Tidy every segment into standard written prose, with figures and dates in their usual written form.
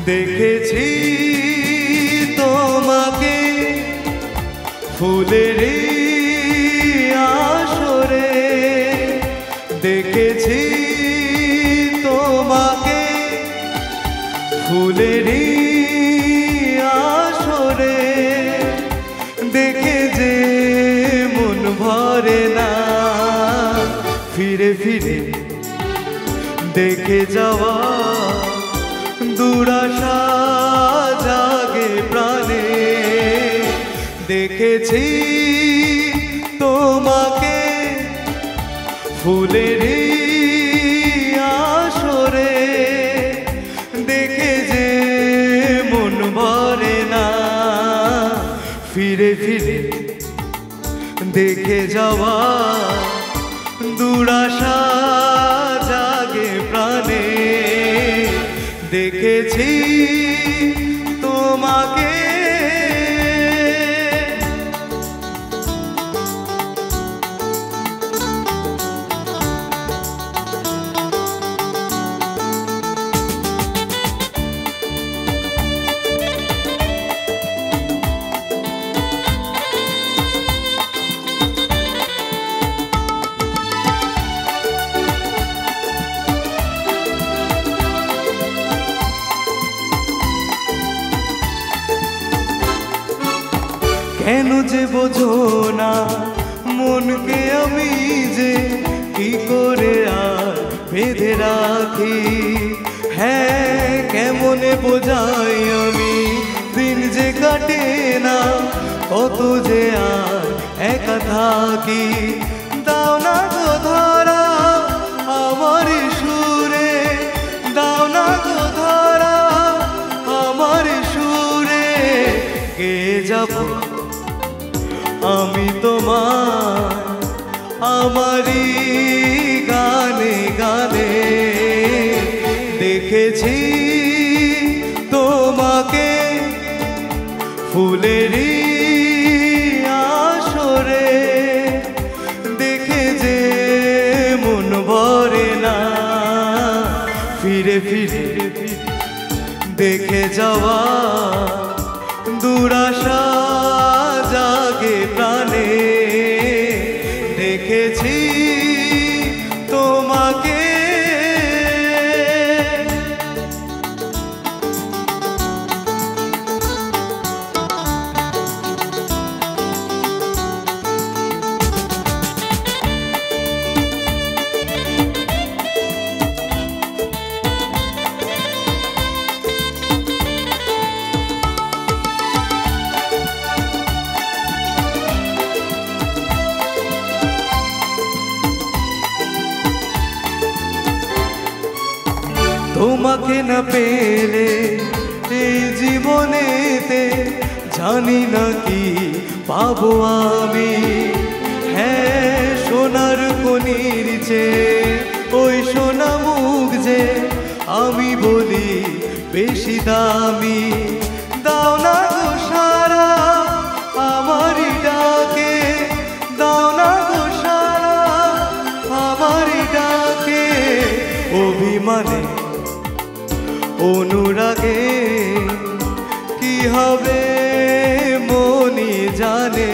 দেখেছি তোমাকে ফুলের আসরে, দেখেছি তোমাকে ফুলের আসরে, দেখে যে মন ভরে না ফিরে ফিরে দেখে যাওয়া দুরাশা জাগে প্রাণে। দেখেছি তোমাকে ফুলের আসরে, দেখে যে মন ভরে না ফিরে ফিরে দেখে যাওয়া দুরাশা জাগে প্রাণে। দেখেছি তোমাকে কেন যে বোঝো না মনকে আমি যে কি করে আর বেঁধে রাখি। হ্যাঁ কেমনে বোঝাই আমি দিন যে কাটে না, কত যে আর একা থাকি। দাও না গো ধরা আমার সুরে, দাও না গো ধরা আমার সুরে, কে যাব আমি তোমার আমারি গানে গানে। দেখেছি তোমাকে ফুলের আসরে, দেখে যে মন ভরে না ফিরে ফিরে দেখে যাওয়া দুরাশা জাগে প্রাণে। দেখেছি তোমাকে তোমাকে না পেলে এই জীবনেতে জানি না কি পাবো আমি। হ্যাঁ সোনার কনির চেয়ে ওই সোনা মুখ যে আমি বলি বেশি দামি। দাও না গো সারা আমারই ডাকে, দাও না গো সারা আমারই ডাকে। অভিমানে অনুরাগে কি হবে মনি জানে।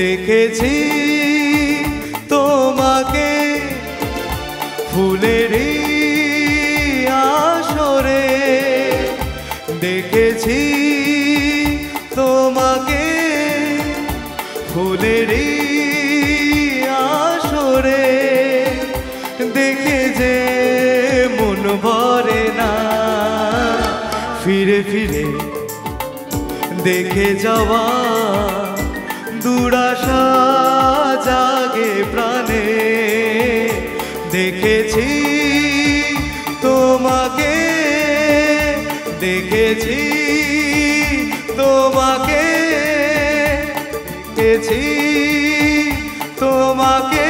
দেখেছি তোমাকে ফুলের আসরে, দেখেছি তোমাকে ফুলের আসরে, দেখে যে মন ভরে না ফিরে ফিরে দেখে যাওয়া দুরাশা জাগে প্রাণে। দেখেছি তোমাকে, দেখেছি তোমাকে, দেখেছি তোমাকে।